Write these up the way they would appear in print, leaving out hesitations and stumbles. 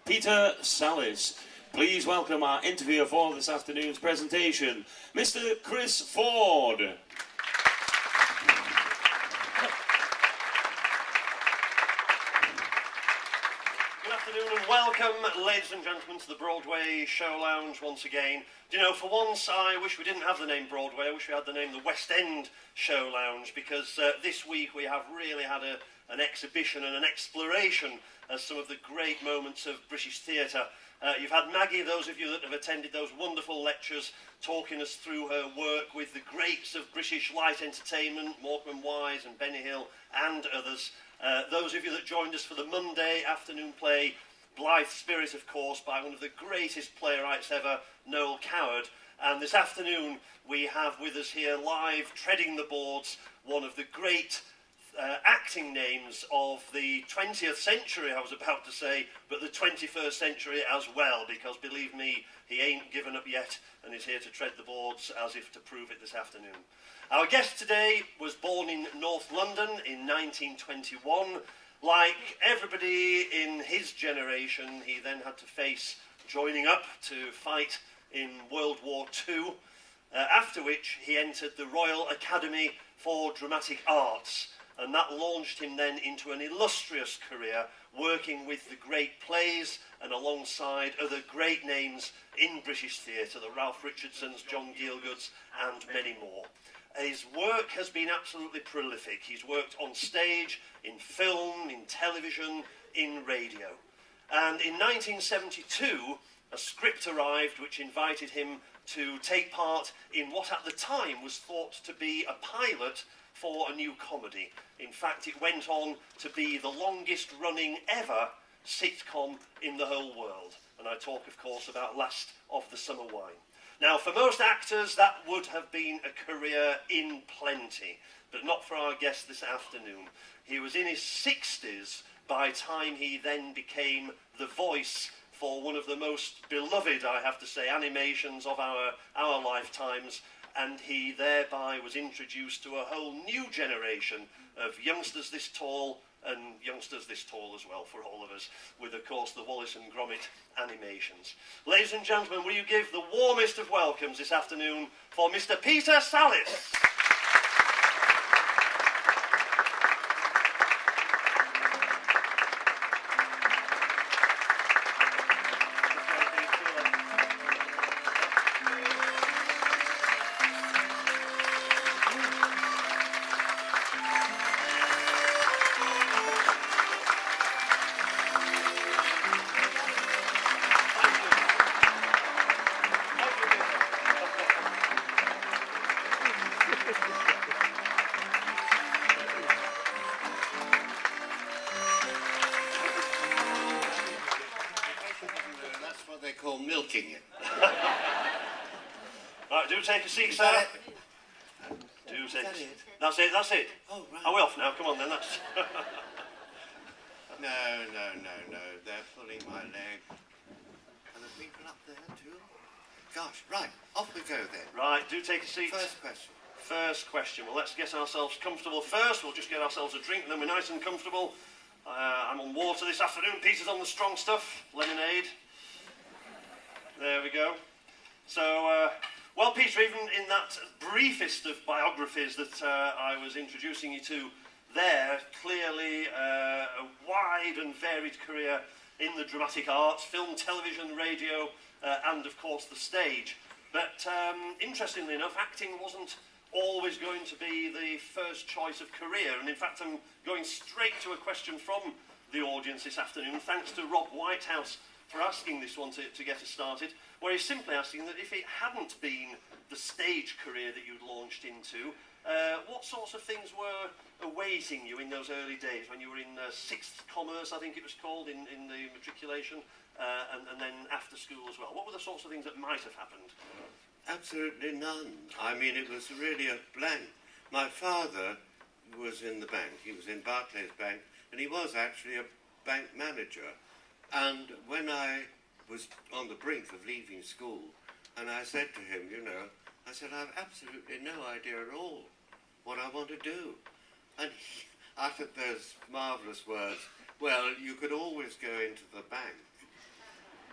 Peter Sallis. Please welcome our interviewer for this afternoon's presentation, Mr. Chris Ford. Good afternoon and welcome, ladies and gentlemen, to the Broadway Show Lounge once again. Do you know, for once I wish we didn't have the name Broadway, I wish we had the name the West End Show Lounge, because this week we have really had an exhibition and an exploration of some of the great moments of British theatre. You've had Maggie, those of you that have attended those wonderful lectures, talking us through her work with the greats of British light entertainment, Morecambe Wise and Benny Hill and others. Those of you that joined us for the Monday afternoon play, Blythe Spirit, of course, by one of the greatest playwrights ever, Noel Coward. And this afternoon we have with us here live, treading the boards, one of the great acting names of the 20th century, I was about to say, but the 21st century as well, because believe me, he ain't given up yet and is here to tread the boards as if to prove it this afternoon. Our guest today was born in North London in 1921. Like everybody in his generation, he then had to face joining up to fight in World War II, after which he entered the Royal Academy for Dramatic Arts, and that launched him then into an illustrious career working with the great plays and alongside other great names in British theatre, the Ralph Richardsons, John Gielguds and many more. His work has been absolutely prolific. He's worked on stage, in film, in television, in radio. And in 1972, a script arrived which invited him to take part in what at the time was thought to be a pilot for a new comedy. In fact, it went on to be the longest running ever sitcom in the whole world. And I talk, of course, about Last of the Summer Wine. Now, for most actors, that would have been a career in plenty, but not for our guest this afternoon. He was in his 60s by the time he then became the voice for one of the most beloved, I have to say, animations of our lifetimes, and he thereby was introduced to a whole new generation of youngsters this tall and youngsters this tall as well for all of us, with of course the Wallace and Gromit animations. Ladies and gentlemen, will you give the warmest of welcomes this afternoon for Mr. Peter Sallis. Right, do take a seat, sir. Do take a seat. That's it. Oh, right. Are we off now? Come on then, that's... No, they're pulling my leg. Are the people up there too? Gosh, right, off we go then. Right, do take a seat. First question. Well, let's get ourselves comfortable first. We'll just get ourselves a drink, and then we're nice and comfortable. I'm on water this afternoon. Peter's on the strong stuff. Lemonade. There we go. So, well, Peter, even in that briefest of biographies that I was introducing you to there, clearly a wide and varied career in the dramatic arts, film, television, radio, and of course the stage. But interestingly enough, acting wasn't always going to be the first choice of career, and in fact I'm going straight to a question from the audience this afternoon, thanks to Rob Whitehouse for asking this one to get us started, where he's simply asking that if it hadn't been the stage career that you'd launched into, what sorts of things were awaiting you in those early days when you were in sixth commerce, I think it was called, in the matriculation, and then after school as well? What were the sorts of things that might have happened? Absolutely none. I mean, it was really a blank. My father was in the bank. He was in Barclays Bank, and he was actually a bank manager. And when I was on the brink of leaving school, and I said to him, I said, I have absolutely no idea at all what I want to do. And uttered those marvellous words, well, you could always go into the bank.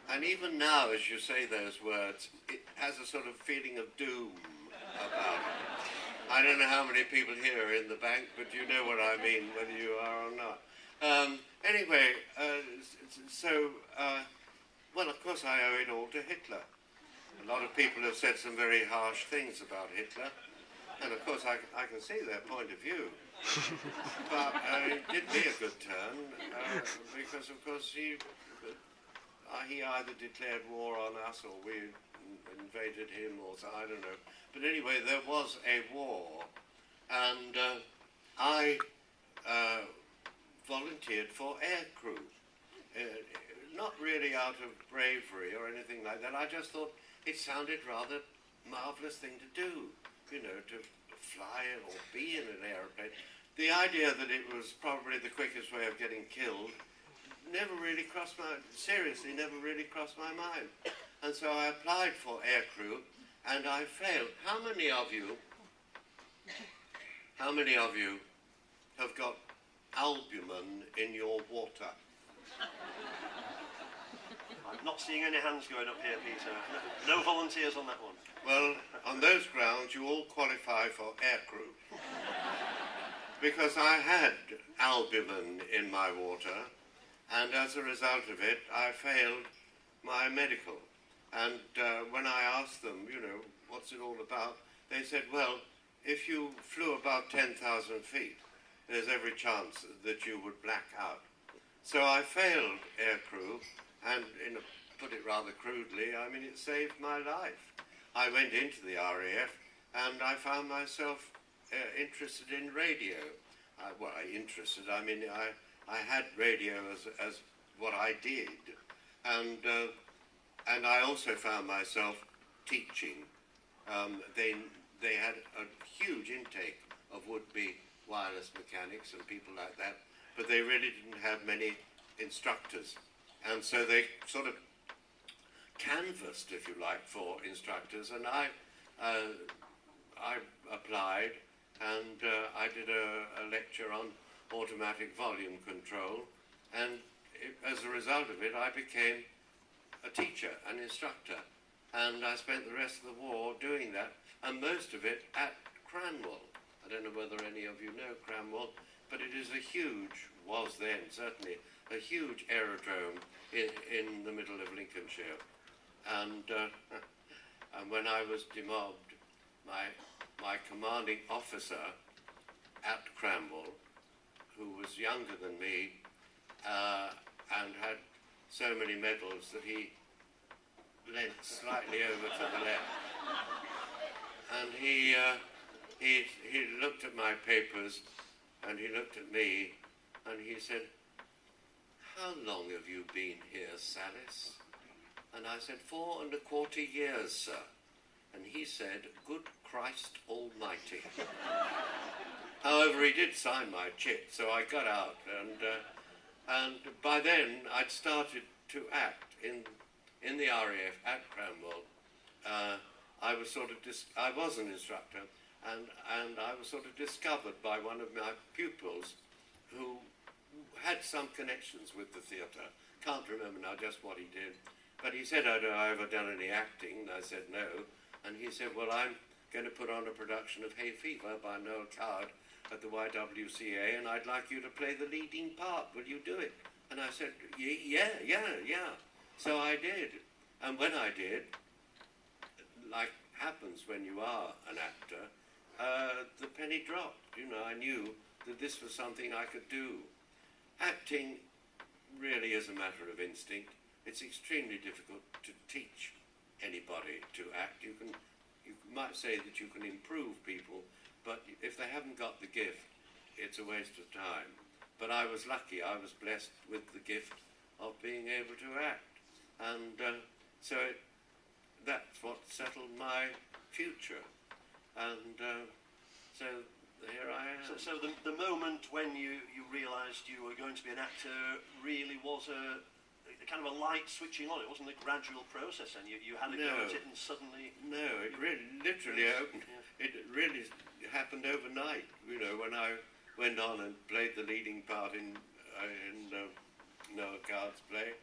And even now, as you say those words, it has a sort of feeling of doom about it. I don't know how many people here are in the bank, but you know what I mean, whether you are or not. Anyway, well, of course I owe it all to Hitler. A lot of people have said some very harsh things about Hitler, and of course I can see their point of view. But it did me a good turn, because of course he either declared war on us or we invaded him, or so, I don't know. But anyway, there was a war, and I volunteered for aircrew. Not really out of bravery or anything like that. I just thought it sounded rather marvellous thing to do, you know, to fly or be in an aeroplane. The idea that it was probably the quickest way of getting killed never really crossed my mind. And so I applied for aircrew, and I failed. How many of you have got albumin in your water? I'm not seeing any hands going up here, Peter. No volunteers on that one. Well, on those grounds, you all qualify for aircrew. Because I had albumin in my water, and as a result of it, I failed my medical. And when I asked them, you know, what's it all about, they said, well, if you flew above 10,000 feet, there's every chance that you would black out. So I failed aircrew, and put it rather crudely, I mean, it saved my life. I went into the RAF, and I found myself interested in radio. I mean, I had radio as what I did, and I also found myself teaching. They had a huge intake of would-be wireless mechanics and people like that, but they really didn't have many instructors, and so they sort of canvassed, if you like, for instructors, and I applied, and I did a lecture on automatic volume control, and as a result of it, I became a teacher, an instructor, and I spent the rest of the war doing that, and most of it at Cranwell. I don't know whether any of you know Cranwell, but it is was then certainly, a huge aerodrome in the middle of Lincolnshire. And when I was demobbed, my commanding officer at Cranwell, who was younger than me and had so many medals that he leant slightly over to the left, and he looked at my papers, and he looked at me, and he said, "How long have you been here, Sallis?" And I said, 4¼ years, sir. And he said, "Good Christ Almighty." However, he did sign my chit, so I got out, and by then I'd started to act in the RAF at Cranwell. I was an instructor, and I was sort of discovered by one of my pupils who had some connections with the theatre. Can't remember now just what he did. But he said, "Have I ever done any acting?" And I said, "No." And he said, "Well, I'm going to put on a production of Hay Fever by Noel Coward at the YWCA, and I'd like you to play the leading part. Will you do it?" And I said, yeah. So I did. And when I did, like happens when you are an actor, the penny dropped. You know, I knew that this was something I could do. Acting really is a matter of instinct. It's extremely difficult to teach anybody to act. You might say that you can improve people, but if they haven't got the gift, it's a waste of time. But I was lucky. I was blessed with the gift of being able to act. And so that's what settled my future. And so here I am. So the moment when you realised you were going to be an actor really was a kind of a light switching on. It wasn't a gradual process, and you had a go at it and suddenly... No, it really literally opened. Yeah. It really happened overnight. You know, when I went on and played the leading part in Noah Card's play,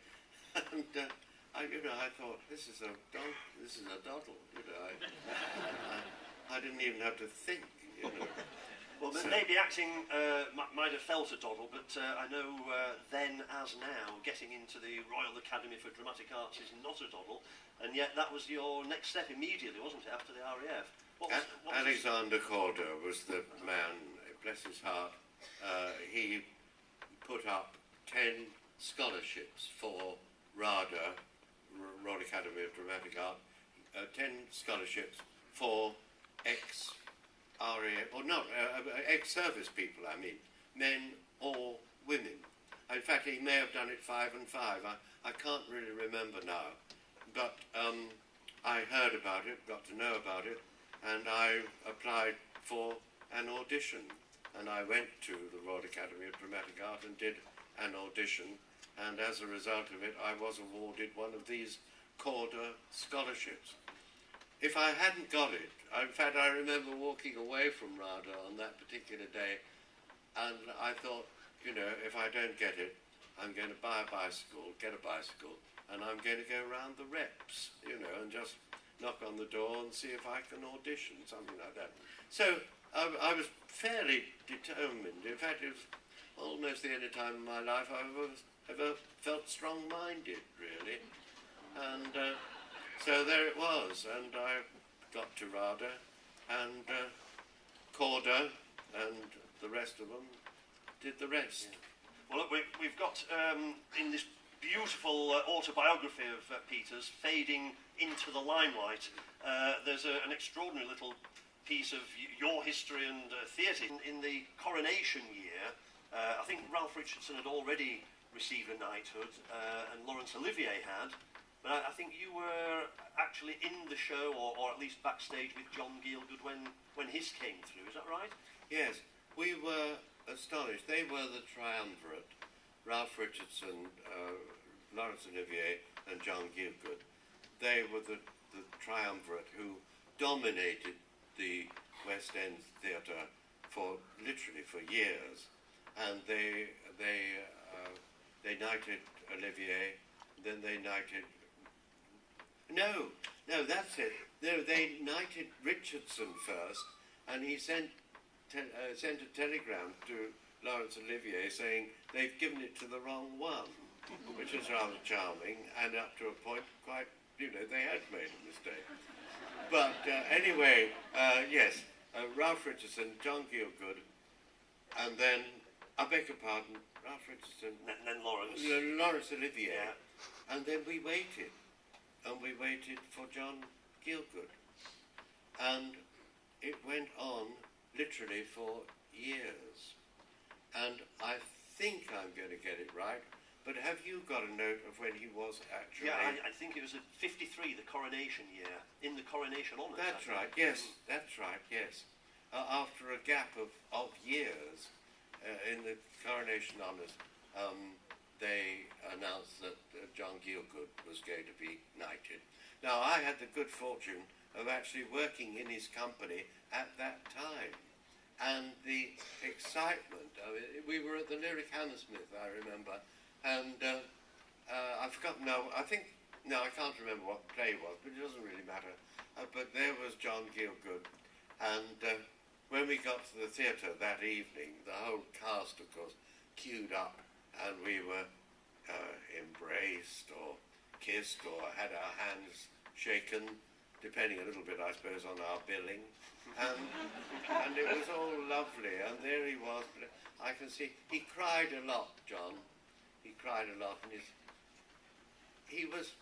and I thought this is a doddle. I didn't even have to think. Well, so, maybe acting might have felt a doddle, but I know then as now, getting into the Royal Academy for Dramatic Arts is not a doddle, and yet that was your next step immediately, wasn't it, after the RAF? Alexander Calder was the man, bless his heart. He put up 10 scholarships for RADA, Royal Academy of Dramatic Art, 10 scholarships for ex-service people, I mean, men or women. In fact, he may have done it 5 and 5. I can't really remember now. But I heard about it, got to know about it, and I applied for an audition. And I went to the Royal Academy of Dramatic Art and did an audition. And as a result of it, I was awarded one of these Calder scholarships. If I hadn't got it, in fact, I remember walking away from RADA on that particular day, and I thought, if I don't get it, I'm going to buy a bicycle, get a bicycle, and I'm going to go around the reps, and just knock on the door and see if I can audition, something like that. So I was fairly determined. In fact, it was almost the only time in my life I've ever felt strong-minded, really. And so there it was, and I got to RADA, and Calder and the rest of them did the rest. Yeah. Well, look, we've got in this beautiful autobiography of Peter's, Fading into the Limelight, there's an extraordinary little piece of your history and theatre. In the coronation year, I think Ralph Richardson had already received a knighthood, and Laurence Olivier had, but I think you were actually in the show, or at least backstage with John Gielgud when his came through, is that right? Yes, we were astonished. They were the triumvirate, Ralph Richardson, Laurence Olivier and John Gielgud. They were the triumvirate who dominated the West End theatre literally for years, and they knighted Olivier, then they knighted. No, that's it. No, they knighted Richardson first, and he sent a telegram to Laurence Olivier saying they've given it to the wrong one, which was rather charming, and up to a point quite, they had made a mistake. But anyway, yes, Ralph Richardson, John Gielgud, and then, I beg your pardon, Ralph Richardson. Then Laurence. Laurence Olivier. Yeah. And then we waited. And we waited for John Gielgud. And it went on literally for years. And I think I'm going to get it right, but have you got a note of when he was actually... Yeah, I think it was at 53, the coronation year, in the coronation honours. That's right, yes, that's right, yes. After a gap of years in the coronation honours, they announced that John Gielgud was going to be knighted. Now, I had the good fortune of actually working in his company at that time. And the excitement, we were at the Lyric Hammersmith, I remember, and I've forgotten now, I can't remember what the play was, but it doesn't really matter. But there was John Gielgud, and when we got to the theatre that evening, the whole cast, of course, queued up, and we were embraced or kissed or had our hands shaken, depending a little bit, I suppose, on our billing. And it was all lovely, and there he was. I can see he cried a lot, John. He cried a lot, and he was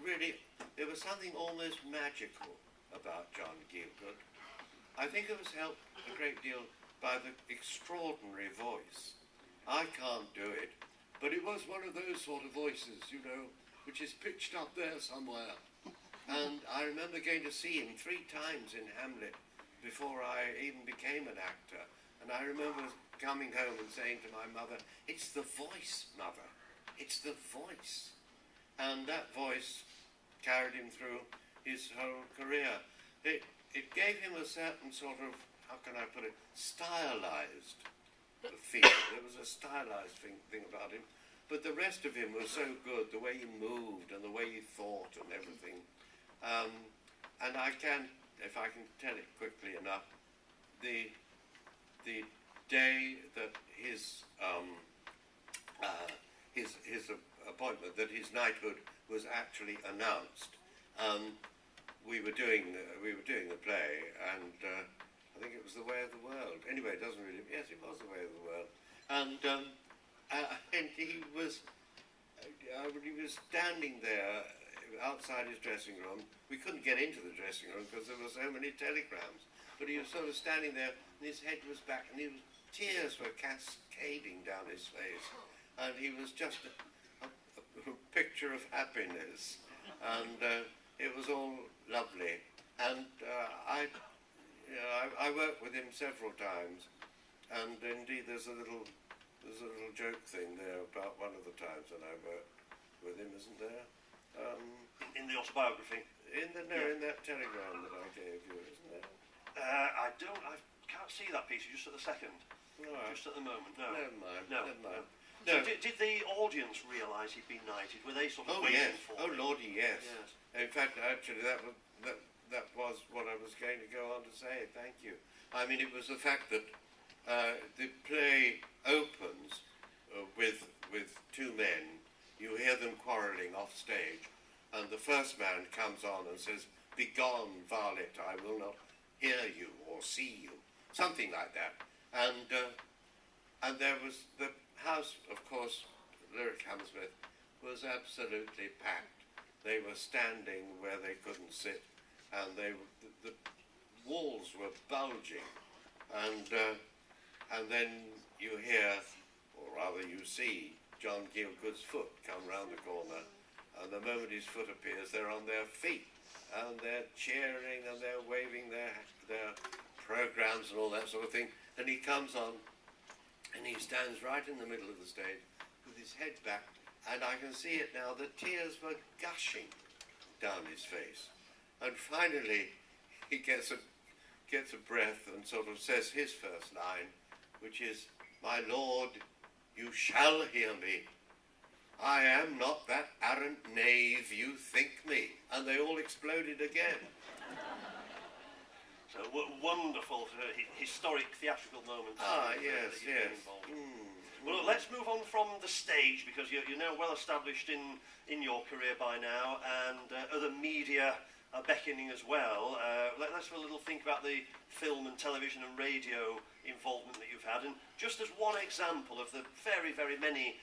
really, there was something almost magical about John Gielgud. I think it was helped a great deal by the extraordinary voice. I can't do it, but it was one of those sort of voices, which is pitched up there somewhere. And I remember going to see him 3 times in Hamlet before I even became an actor. And I remember coming home and saying to my mother, "It's the voice, Mother. It's the voice." And that voice carried him through his whole career. It gave him a certain sort of how can I put it, stylized feel. There was a stylized thing about him. But the rest of him was so good, the way he moved and the way he thought and everything. And I can, if I can tell it quickly enough, the day that his appointment, that his knighthood was actually announced, we were doing the play, and I think it was The Way of the World. Anyway, it doesn't really. Yes, it was The Way of the World, and he was standing there outside his dressing room. We couldn't get into the dressing room because there were so many telegrams. But he was sort of standing there, and his head was back, and tears were cascading down his face, and he was just a picture of happiness, and it was all lovely. And I worked with him several times, and indeed there's a little joke thing there about one of the times that I worked with him, isn't there? In the autobiography? In that telegram that I gave you, isn't there? I can't see that piece just at the second. No, just at the moment, no. Never mind. No. No. So did the audience realise he'd been knighted? Were they sort of Oh waiting yes. for Oh it? lordy, yes. In fact, actually, that was what I was going to go on to say. Thank you. I mean, it was the fact that the play opens with two men. You hear them quarrelling off stage, and the first man comes on and says, "Begone, varlet, I will not hear you or see you," something like that. And there was the house, of course, Lyric Hammersmith, was absolutely packed. They were standing where they couldn't sit, and the walls were bulging, and then you hear, or rather you see, John Gielgud's foot come round the corner, and the moment his foot appears, they're on their feet, and they're cheering, and they're waving their programs and all that sort of thing, and he comes on, and he stands right in the middle of the stage with his head back, and I can see it now, the tears were gushing down his face, and finally he gets a breath and sort of says his first line, which is, "My lord, you shall hear me. I am not that arrant knave you think me." And they all exploded again. So wonderful, historic theatrical moments. Yes. Well, look, let's move on from the stage, because you're now well established in your career by now, and other media are beckoning as well. Let's have a little think about the film and television and radio involvement that you've had, and just as one example of the very, very many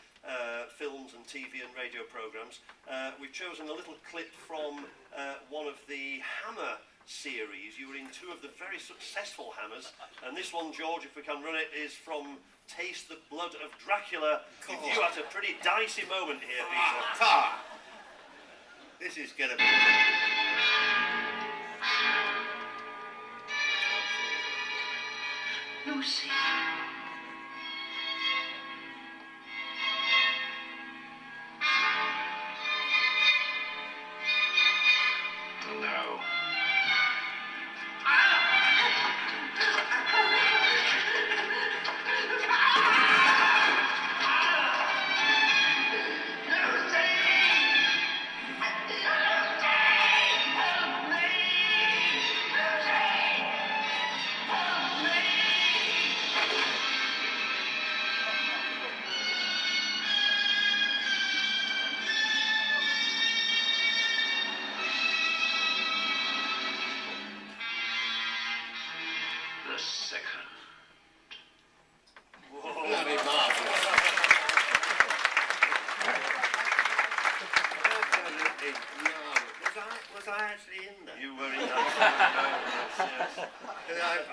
films and TV and radio programmes, we've chosen a little clip from one of the Hammer series. You were in two of the very successful Hammers, and this one, George, if we can run it, is from Taste the Blood of Dracula. You had a pretty dicey moment here, Peter. This is going to be... Lucy. No.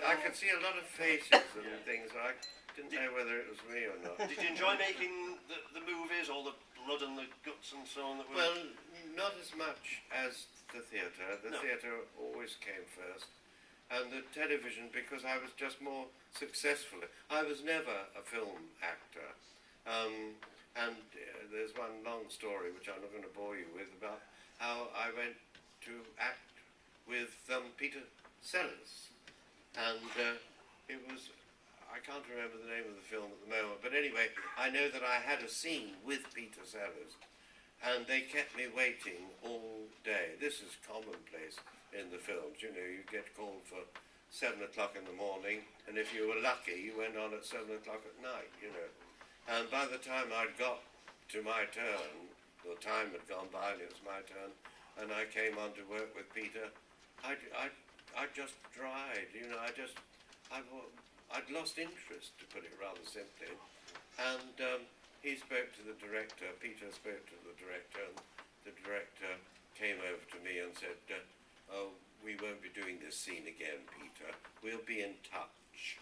I could see a lot of faces and things, but I didn't know whether it was me or not. Did you enjoy making the movies, all the blood and the guts and so on? Well, not as much as the theatre. The No. theatre always came first. And the television, because I was just more successful. I was never a film actor. There's one long story, which I'm not going to bore you with, about how I went to act with Peter Sallis. And it was, I can't remember the name of the film at the moment, but anyway, I know that I had a scene with Peter Sallis, and they kept me waiting all day. This is commonplace in the films, you know, you get called for 7 o'clock in the morning, and if you were lucky, you went on at 7 o'clock at night, you know. And by the time I'd got to my turn, the time had gone by and it was my turn, and I came on to work with Peter, I just dried, you know, I'd lost interest, to put it rather simply. And he spoke to the director, Peter spoke to the director, and the director came over to me and said, oh, we won't be doing this scene again, Peter. We'll be in touch.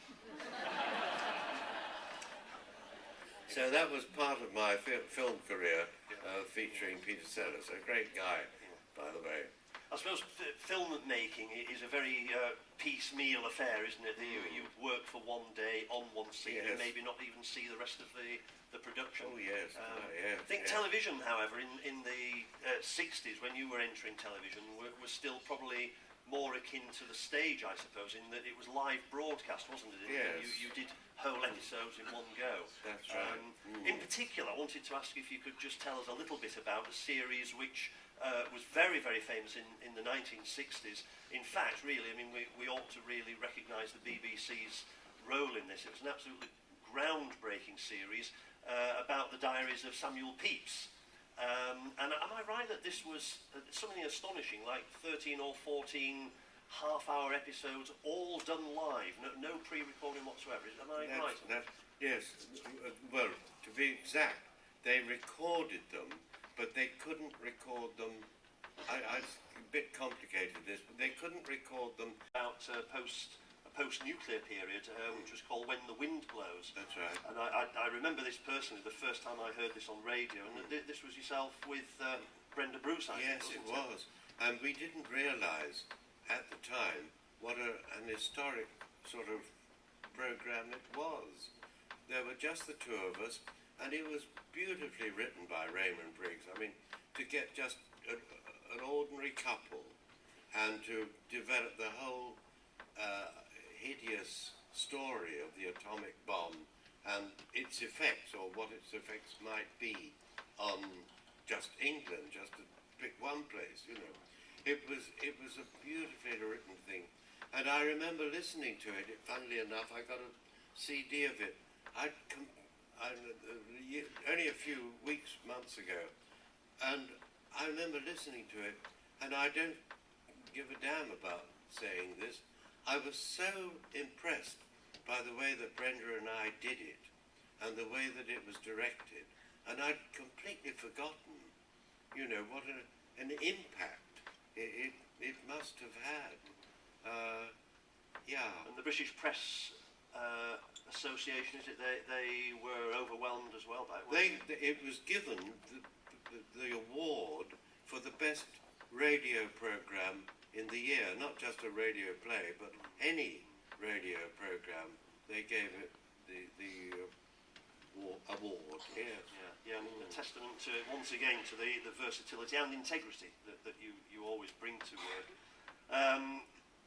So that was part of my film career, featuring Peter Sallis, a great guy, by the way. I suppose film making is a very piecemeal affair, isn't it? You work for one day on one scene, Yes. and maybe not even see the rest of the production. Oh, yes. Yes. I think television, however, in the 60s, when you were entering television, was still probably more akin to the stage, I suppose, in that it was live broadcast, wasn't it? Yes. You did whole episodes in one go. That's right. In particular, I wanted to ask if you could just tell us a little bit about a series which was very, very famous in the 1960s. In fact, really, I mean, we ought to really recognise the BBC's role in this. It was an absolutely groundbreaking series about the diaries of Samuel Pepys. And am I right that this was something astonishing, like 13 or 14 half-hour episodes, all done live, no pre-recording whatsoever? Am I right? Yes. Well, to be exact, they recorded them, but they couldn't record them. It's a bit complicated, this, but they couldn't record them. About a post-nuclear period, which was called When the Wind Blows. That's right. And I remember this personally the first time I heard this on radio, and this was yourself with Brenda Bruce, I think, Yes, it wasn't was. And we didn't realise at the time what an historic sort of programme it was. There were just the two of us, and it was beautifully written by Raymond Briggs. I mean, to get just an ordinary couple and to develop the whole hideous story of the atomic bomb and its effects, or what its effects might be on just England, just to pick one place, you know. It was a beautifully written thing. And I remember listening to it. Funnily enough, I got a CD of it. Only a few weeks, months ago. And I remember listening to it, and I don't give a damn about saying this. I was so impressed by the way that Brenda and I did it, and the way that it was directed. And I'd completely forgotten, you know, what an impact it must have had. Yeah. And the British Press Association, is it? They were overwhelmed as well by it. It was given the award for the best radio programme in the year, not just a radio play, but any radio programme. They gave it the award. Yes. Yeah, and a testament to, once again, to the versatility and integrity that you always bring to work.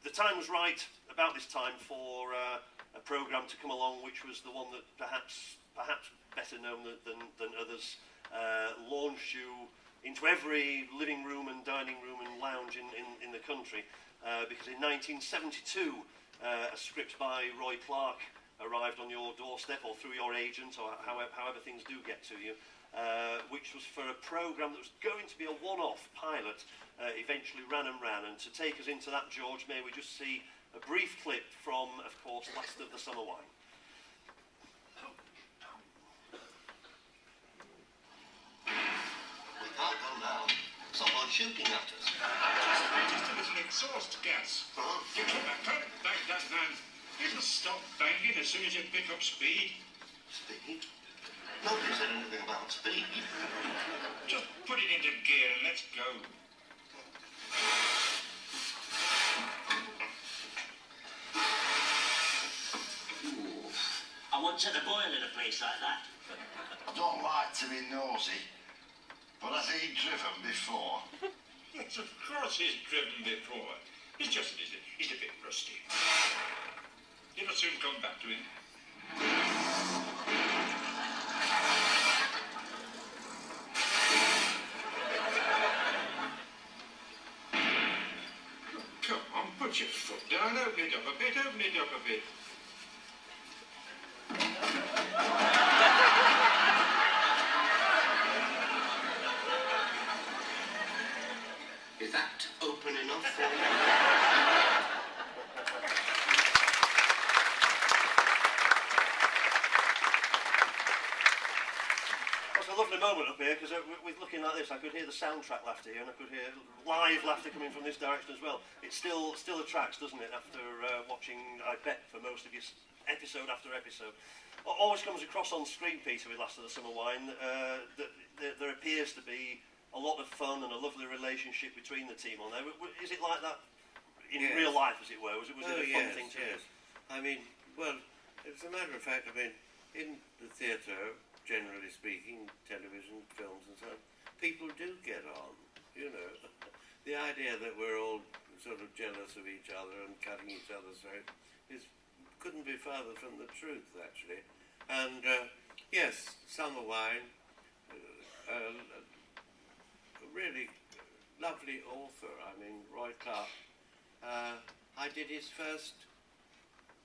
The time was right about this time for a programme to come along, which was the one that perhaps better known than others, launched you into every living room and dining room and lounge in the country, because in 1972 a script by Roy Clark arrived on your doorstep, or through your agent, or however things do get to you, which was for a programme that was going to be a one-off pilot, eventually ran. And to take us into that, George, may we just see a brief clip from, of course, Last of the Summer Wine. We can't go now. Someone's shooting at us. Just a little exhaust gas. Huh? You come back, that man. It'll stop banging as soon as you pick up speed. Speed? Nobody said anything about speed. Just put it into gear and let's go. Ooh. I won't set the boil in a place like that. I don't like to be nosy, but has he driven before? Yes, of course he's driven before. It's just he's a bit rusty. It'll soon come back to him. Come on, put your foot down, open it up a bit, open it up a bit. Is that open enough for you? That's a lovely moment up here, because with looking like this, I could hear the soundtrack laughter here, and I could hear live laughter coming from this direction as well. It still attracts, doesn't it, after watching, I bet, for most of you, episode after episode. Always comes across on screen, Peter, with Last of the Summer Wine, that there appears to be a lot of fun and a lovely relationship between the team on there. Is it like that in real life, as it were? Was it a fun thing to do? I mean, well, as a matter of fact, I mean, in the theatre, generally speaking, television, films and so on, people do get on, you know. The idea that we're all sort of jealous of each other and cutting each other's throats couldn't be further from the truth, actually. And, yes, Summer Wine, really lovely author. I mean, Roy Clark. I did his first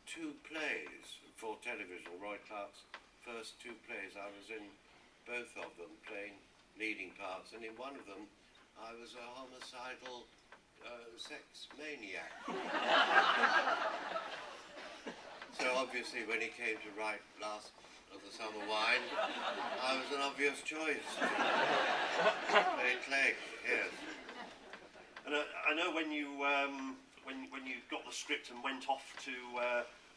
2 plays for television. Roy Clark's first 2 plays. I was in both of them, playing leading parts, and in one of them, I was a homicidal sex maniac. So obviously, when he came to write Last of the Summer Wine, I was an obvious choice. Very Clegg, yes. And I know when you got the script and went off to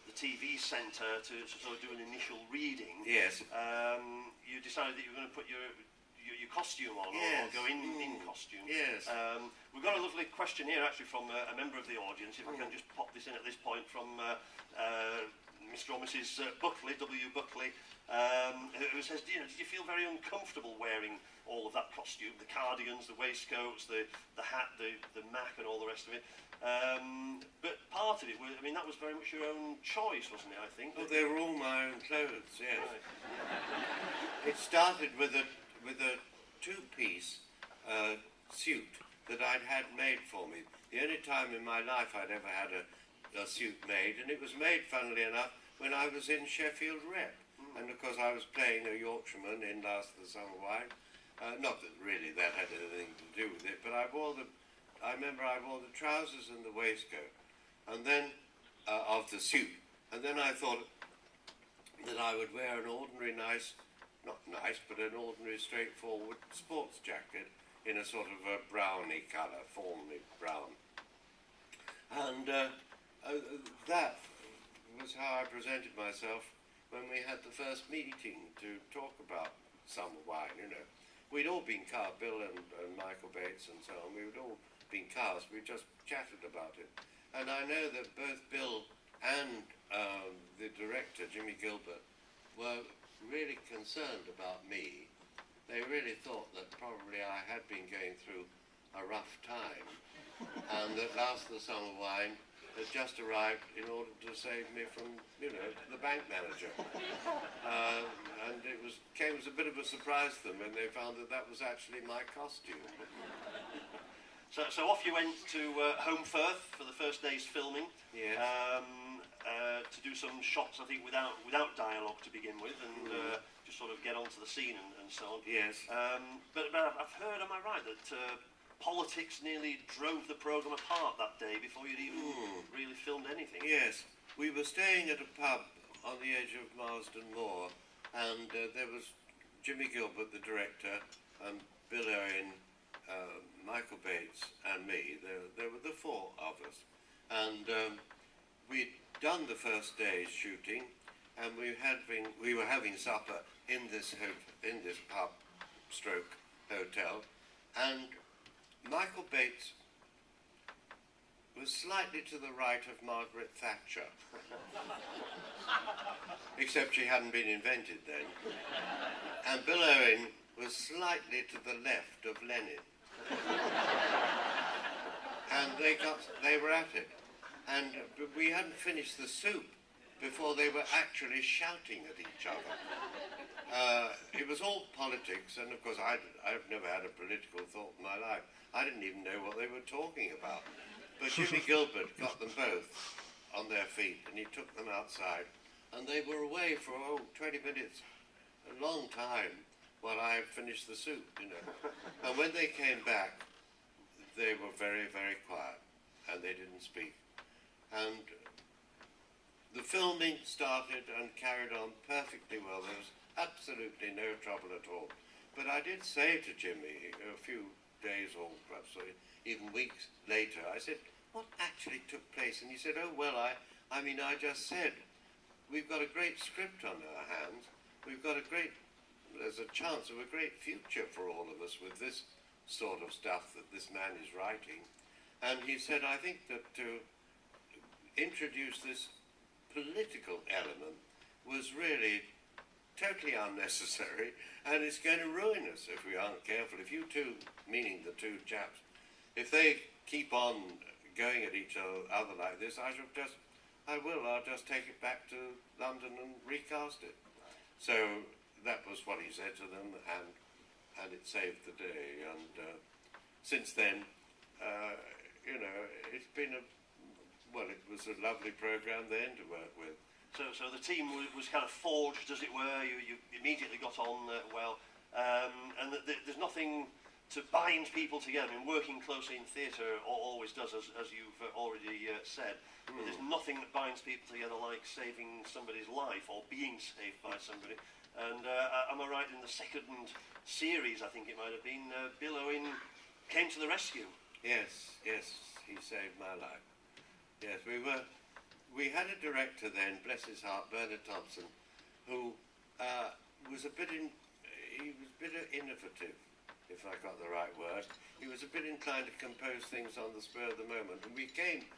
the TV centre to sort of do an initial reading. Yes. You decided that you were going to put your costume on, Yes. or go in costume. Yes. We've got a lovely question here, actually, from a member of the audience. If I can just pop this in at this point, from Mr. or Mrs. Buckley, W. Buckley, who says, did you feel very uncomfortable wearing all of that costume, the cardigans, the waistcoats, the hat, the mac, and all the rest of it? But part of it was, I mean, that was very much your own choice, wasn't it, I think? Oh, they were all my own clothes, yes. Right. It started with a 2-piece suit that I'd had made for me. The only time in my life I'd ever had a suit made, and it was made, funnily enough, when I was in Sheffield Rep. And of course I was playing a Yorkshireman in Last of the Summer Wine. Not that really that had anything to do with it, but I remember I wore the trousers and the waistcoat, and then of the suit, and then I thought that I would wear an ordinary not nice, but an ordinary straightforward sports jacket in a sort of a browny colour, fawnly brown. And that was how I presented myself when we had the first meeting to talk about Summer Wine, you know. We'd all been cast, Bill and Michael Bates and so on, we'd all been cast, we just chatted about it. And I know that both Bill and the director, Jimmy Gilbert, were really concerned about me. They really thought that probably I had been going through a rough time, and that Last of the Summer Wine had just arrived in order to save me from, you know, the bank manager. And it came as a bit of a surprise to them when they found that was actually my costume. So off you went to Home Firth for the first day's filming. Yes. To do some shots, I think, without dialogue to begin with, and just sort of get onto the scene and so on. Yes. But I've heard, am I right, that politics nearly drove the programme apart that day before you'd even really filmed anything? Yes. We were staying at a pub on the edge of Marsden Moor, and there was Jimmy Gilbert, the director, and Bill Owen, Michael Bates, and me. There were the 4 of us. And we'd done the first day's shooting, and we were having supper in this pub stroke hotel, and Michael Bates was slightly to the right of Margaret Thatcher, except she hadn't been invented then, and Bill Owen was slightly to the left of Lenin, and they were at it. And we hadn't finished the soup before they were actually shouting at each other. It was all politics, and of course I've never had a political thought in my life. I didn't even know what they were talking about. But Jimmy Gielgud got them both on their feet, and he took them outside, and they were away for 20 minutes, a long time, while I finished the soup, you know. And when they came back, they were very, very quiet, and they didn't speak. And the filming started and carried on perfectly well. There was absolutely no trouble at all. But I did say to Jimmy a few days or perhaps even weeks later, I said, what actually took place? And he said, oh, well, I mean, I just said, we've got a great script on our hands. There's a chance of a great future for all of us with this sort of stuff that this man is writing. And he said, I think that to introduce this political element was really totally unnecessary, and it's going to ruin us if we aren't careful. If you two, meaning the two chaps, if they keep on going at each other like this, I'll just take it back to London and recast it. So that was what he said to them, and it saved the day. And since then, you know, it's been it was a lovely programme then to work with. So the team was kind of forged, as it were. You immediately got on well, and there's nothing to bind people together. I mean, working closely in theatre always does, as you've already said. But there's nothing that binds people together like saving somebody's life or being saved by somebody. And am I right in the second series, I think it might have been, Bill Owen came to the rescue? Yes, he saved my life. Yes, we had a director then, bless his heart, Bernard Thompson, who was a bit innovative, if I got the right word. He was a bit inclined to compose things on the spur of the moment. And we came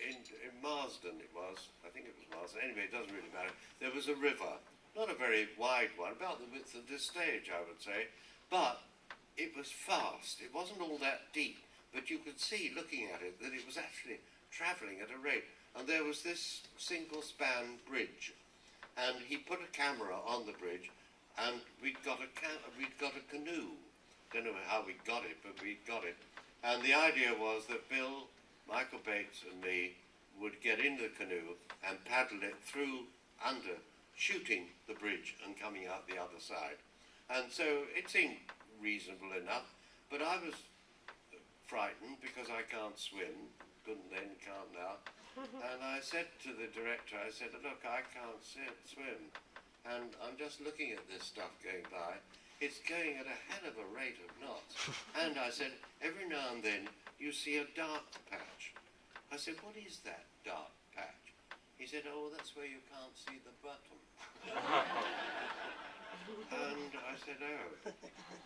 in Marsden, it was. I think it was Marsden. Anyway, it doesn't really matter. There was a river, not a very wide one, about the width of this stage, I would say. But it was fast. It wasn't all that deep. But you could see, looking at it, that it was actually travelling at a rate. And there was this single-span bridge. And he put a camera on the bridge, and we'd got a canoe. Don't know how we got it, but we got it. And the idea was that Bill, Michael Bates and me would get into the canoe and paddle it through under, shooting the bridge and coming out the other side. And so it seemed reasonable enough, but I was frightened because I can't swim, couldn't then, can't now. And I said to the director, I said, look, I can't swim. And I'm just looking at this stuff going by. It's going at a hell of a rate of knots. And I said, every now and then you see a dark patch. I said, what is that dark patch? He said, oh, that's where you can't see the bottom. And I said, oh.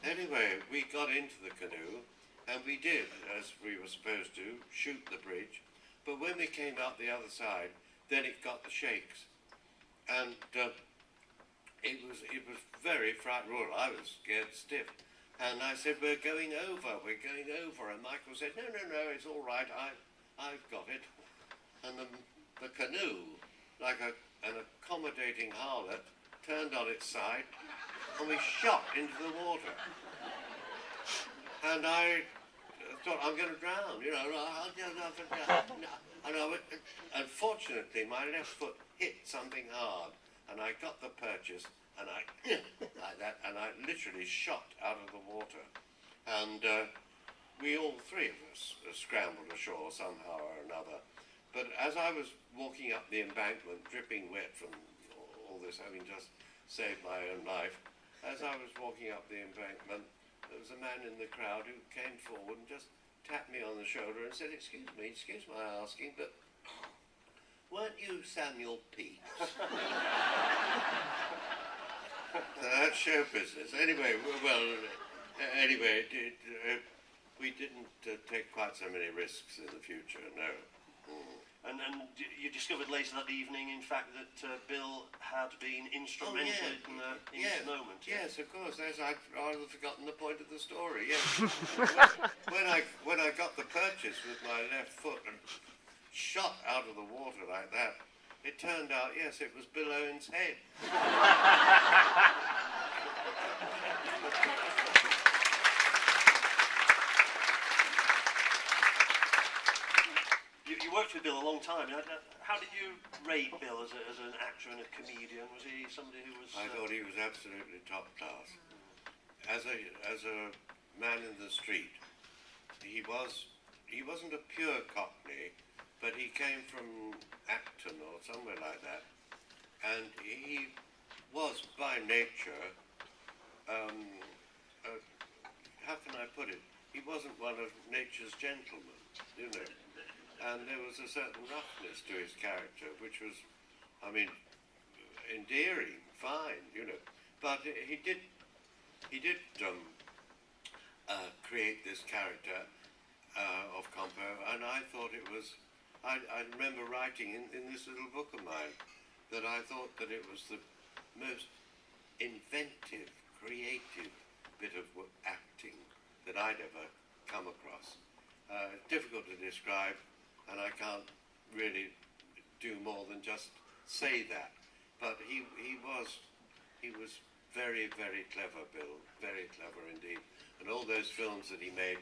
Anyway, we got into the canoe, and we did, as we were supposed to, shoot the bridge. But when we came out the other side, then it got the shakes. And it was very frightening. Well, I was scared stiff. And I said, we're going over. And Michael said, no, it's all right. I've got it. And the canoe, like an accommodating harlot, turned on its side, and we shot into the water. And I thought, I'm going to drown, you know. And unfortunately, my left foot hit something hard, and I got the purchase, and like that, and I literally shot out of the water. And we all three of us scrambled ashore somehow or another. But as I was walking up the embankment, dripping wet from all this, having just saved my own life, as I was walking up the embankment, there was a man in the crowd who came forward and just tapped me on the shoulder and said, excuse my asking, but weren't you Samuel Pepys? So that's show business. Anyway, we didn't take quite so many risks in the future, no. And you discovered later that evening, in fact, that Bill had been instrumental in this moment. Yes, of course. I'd rather forgotten the point of the story. Yes. when I got the purchase with my left foot and shot out of the water like that, it turned out, yes, it was Bill Owen's head. You worked with Bill a long time. How did you rate Bill as an actor and a comedian? Was he somebody who was... I thought he was absolutely top class. As a man in the street, he wasn't a pure Cockney, but he came from Acton or somewhere like that, and he was by nature, how can I put it? He wasn't one of nature's gentlemen, you know. And there was a certain roughness to his character, which was, I mean, endearing, fine, you know. But he did create this character of Compo, and I thought it was, I remember writing in this little book of mine that I thought that it was the most inventive, creative bit of acting that I'd ever come across. Difficult to describe, and I can't really do more than just say that. But he was very, very clever, Bill, very clever indeed. And all those films that he made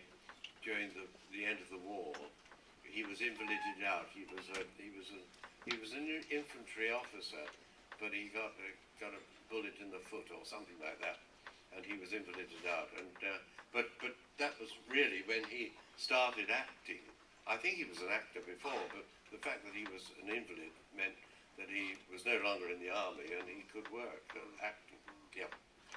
during the end of the war, he was invalided out. He was an infantry officer, but he got a bullet in the foot or something like that, and he was invalided out. And but that was really when he started acting. I think he was an actor before, but the fact that he was an invalid meant that he was no longer in the army and he could work acting. Yeah.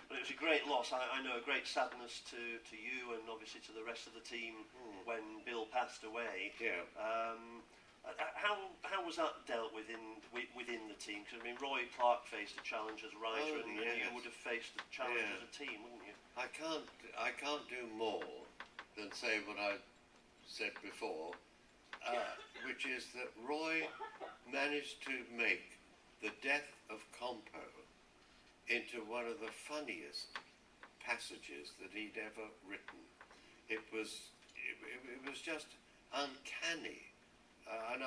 But it was a great loss. I know a great sadness to you and obviously to the rest of the team when Bill passed away. Yeah. How was that dealt with within the team? Because I mean, Roy Clark faced a challenge as a writer, and you would have faced a challenge as a team, wouldn't you? I can't do more than say what I said before, which is that Roy managed to make the death of Compo into one of the funniest passages that he'd ever written. It was just uncanny, and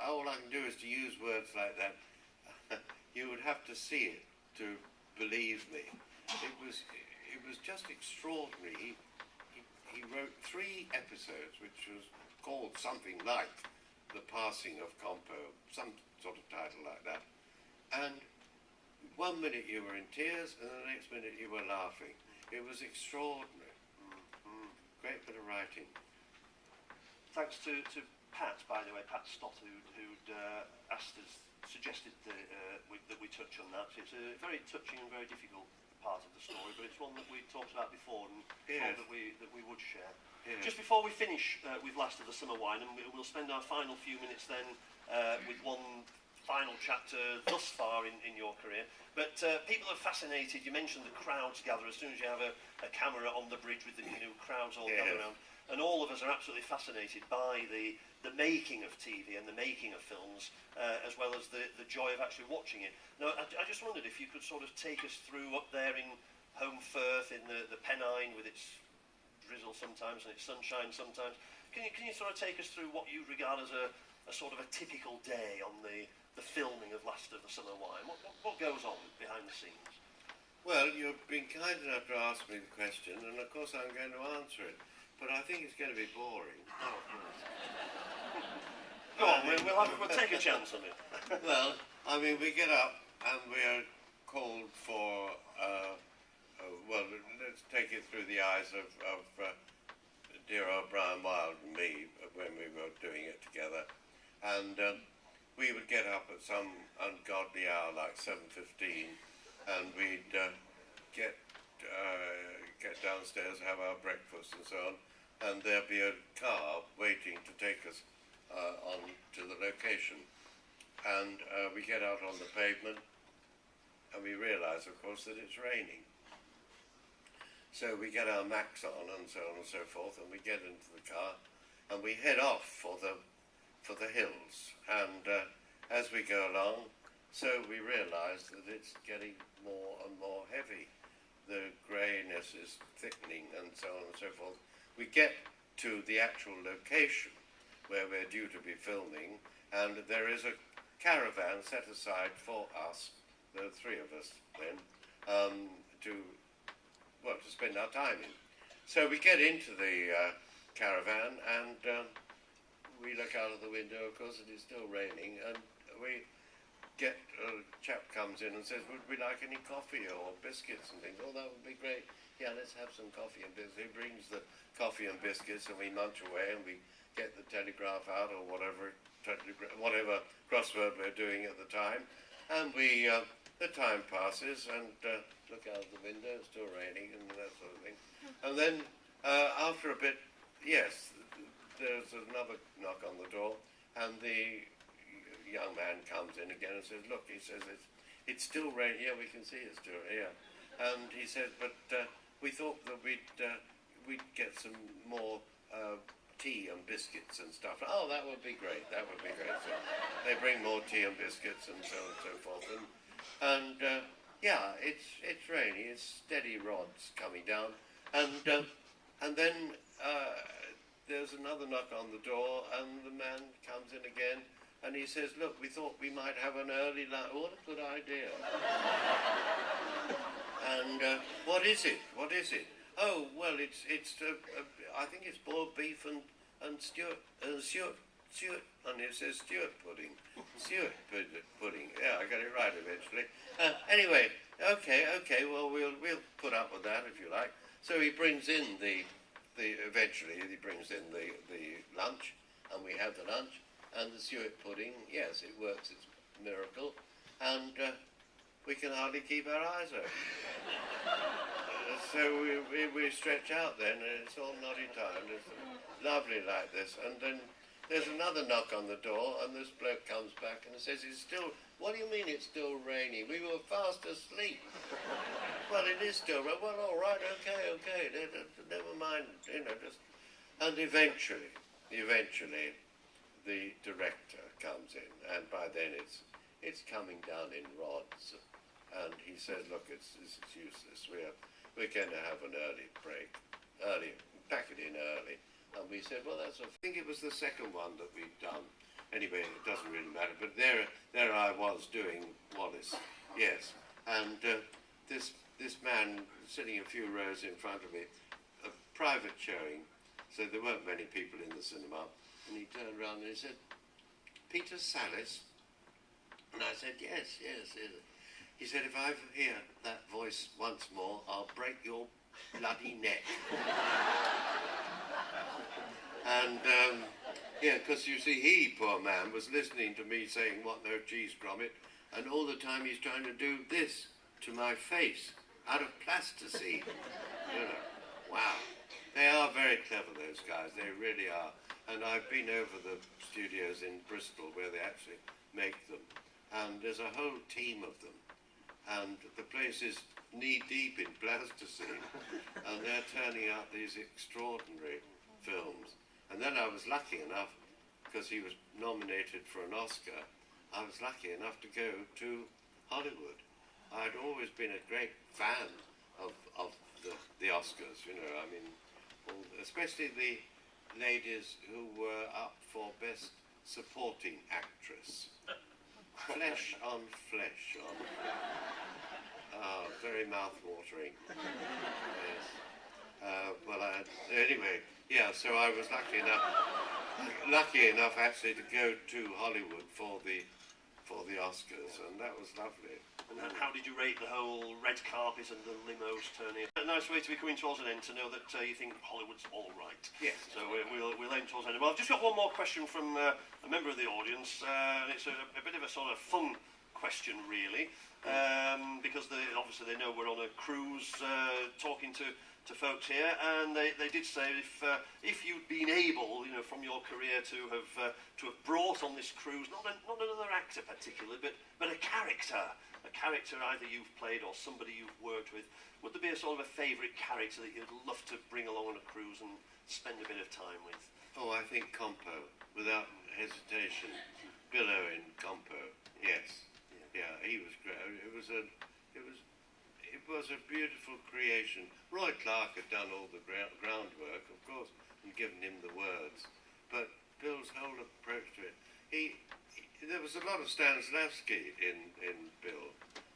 all I can do is to use words like that. You would have to see it to believe me. It was just extraordinary. He wrote 3 episodes, which was called something like The Passing of Compo, some sort of title like that. And one minute you were in tears, and the next minute you were laughing. It was extraordinary. Great bit of writing. Thanks to Pat, by the way, Pat Stott, who'd suggested that we touch on that. It's a very touching and very difficult part of the story, but it's one that we talked about before and thought that we would share. Yes. Just before we finish with Last of the Summer Wine, and we'll spend our final few minutes then with one final chapter thus far in your career. But people are fascinated. You mentioned the crowds gather as soon as you have a camera on the bridge with the canoe, crowds all gather around. And all of us are absolutely fascinated by the making of TV and the making of films, as well as the joy of actually watching it. Now, I just wondered if you could sort of take us through up there in home Firth, in the Pennine, with its drizzle sometimes and its sunshine sometimes. Can you sort of take us through what you regard as a sort of a typical day on the filming of Last of the Summer Wine? What goes on behind the scenes? Well, you've been kind enough to ask me the question, and of course I'm going to answer it. But I think it's going to be boring. Go on, we'll take a chance on it. Well, I mean, we get up and we are called for, well, let's take it through the eyes of dear old Brian Wilde and me when we were doing it together. And we would get up at some ungodly hour, like 7:15, and we'd get downstairs, have our breakfast and so on, and there'd be a car waiting to take us on to the location. And we get out on the pavement, and we realise, of course, that it's raining. So we get our Macs on and so on and so forth, and we get into the car, and we head off for the hills. And as we go along, so we realise that it's getting more and more heavy. The greyness is thickening and so on and so forth. We get to the actual location where we're due to be filming, and there is a caravan set aside for us, the three of us then, to spend our time in. So we get into the caravan and we look out of the window, of course it is still raining, and we get, a chap comes in and says, would we like any coffee or biscuits and things? Oh, that would be great. Yeah, let's have some coffee and biscuits. He brings the coffee and biscuits and we munch away and we get the telegraph out or whatever crossword we're doing at the time. And we, the time passes and look out of the window, it's still raining and that sort of thing. And then after a bit, yes, there's another knock on the door and the young man comes in again and says, look, he says, it's still raining. Yeah, we can see it's still here. And he says, but we thought that we'd get some more tea and biscuits and stuff. Oh, that would be great. That would be great. So they bring more tea and biscuits and so on and so forth. And yeah, it's rainy. It's steady rods coming down. And then there's another knock on the door, and the man comes in again, and he says, look, we thought we might have an early lunch. What a good idea. And what is it? What is it? Oh, well, it's I think it's boiled beef and Stuart, and it says Stuart pudding. Stuart pudding. Yeah, I got it right eventually. Anyway, okay, well, we'll put up with that if you like. So he brings in eventually he brings in the lunch, and we have the lunch, and the suet pudding, yes, it works, it's a miracle, and we can hardly keep our eyes open. So we stretch out then, and it's all noddy time, it's lovely like this, and then there's another knock on the door, and this bloke comes back and says, it's still, what do you mean it's still raining? We were fast asleep. Well, it is still raining. Well, all right, okay, never mind, just... And eventually, the director comes in, and by then it's coming down in rods, and he says, look, it's useless. We're going to have an early break, pack it in early. And we said, well, I think it was the second one that we'd done. Anyway, it doesn't really matter. But there I was doing Wallace, yes. And this man sitting a few rows in front of me, a private showing, so there weren't many people in the cinema. And he turned around and he said, Peter Sallis? And I said, yes. He said, if I ever hear that voice once more, I'll break your bloody neck. And, yeah, because you see, he, poor man, was listening to me saying, what, no cheese, grommet, and all the time he's trying to do this to my face, out of plasticine. Wow. They are very clever, those guys, they really are. And I've been over the studios in Bristol where they actually make them, and there's a whole team of them, and the place is knee-deep in plasticine, and they're turning out these extraordinary films. And then I was lucky enough, because he was nominated for an Oscar, I was lucky enough to go to Hollywood. I'd always been a great fan of the Oscars, I mean, especially the ladies who were up for Best Supporting Actress. Flesh on flesh on. Oh, very mouth-watering. Yes. Anyway, yeah, so I was lucky enough actually to go to Hollywood for the Oscars, and that was lovely. And how did you rate the whole red carpet and the limos turning? A nice way to be coming towards an end, to know that you think Hollywood's all right. Yes. So we'll aim towards an end. Well, I've just got one more question from a member of the audience, and it's a bit of a sort of fun question, really, because obviously they know we're on a cruise talking to folks here, and they did say if you'd been able, from your career to have brought on this cruise not another actor particularly, but a character either you've played or somebody you've worked with, would there be a sort of a favourite character that you'd love to bring along on a cruise and spend a bit of time with? Oh, I think Compo, without hesitation. Billow in Compo, yes. Yeah, he was great. It was a beautiful creation. Roy Clark had done all the groundwork, of course, and given him the words. But Bill's whole approach to it, there was a lot of Stanislavski in Bill,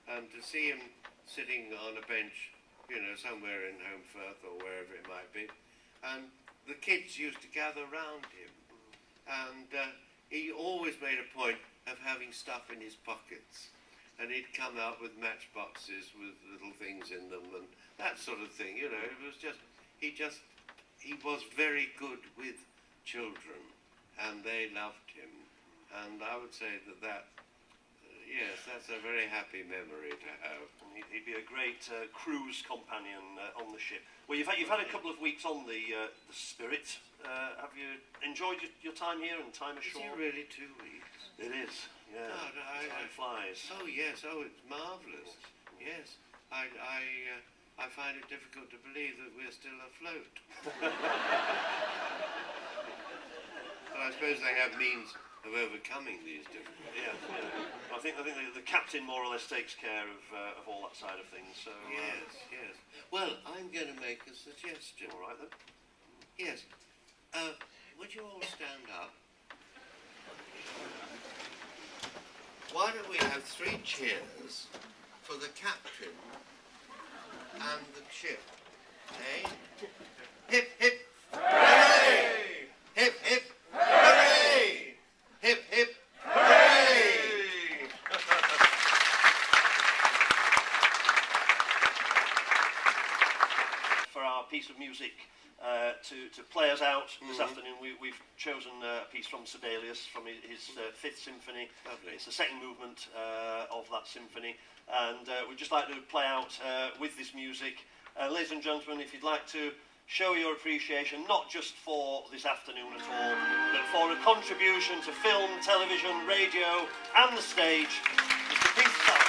and to see him sitting on a bench, you know, somewhere in Holmfirth or wherever it might be, and the kids used to gather round him, and he always made a point of having stuff in his pockets, and he'd come out with matchboxes with little things in them and that sort of thing, you know. It was just, he was very good with children, and they loved him. And I would say that yes, that's a very happy memory to have. And he'd be a great cruise companion on the ship. Well, you've had a couple of weeks on the Spirit. Have you enjoyed your time here and time ashore? Is it really 2 weeks? It is, yeah. God, time flies. Oh yes, oh it's marvellous. Yes, I find it difficult to believe that we're still afloat. But I suppose they have means of overcoming these difficulties. Yeah, yeah. I think the captain more or less takes care of all that side of things. So Yes. Well, I'm going to make a suggestion. all right then. Yes. Would you all stand up? Why don't we have 3 cheers for the captain and the ship? Eh? Hip, hip, hooray! Hip, hip, hooray! Hip, hip, hooray! For our piece of music to play us out this afternoon, we've chosen a piece from Sibelius, from his 5th symphony. Lovely. It's the second movement of that symphony, and we'd just like to play out with this music. Ladies and gentlemen, if you'd like to show your appreciation, not just for this afternoon at all, but for a contribution to film, television, radio and the stage, it's the piece of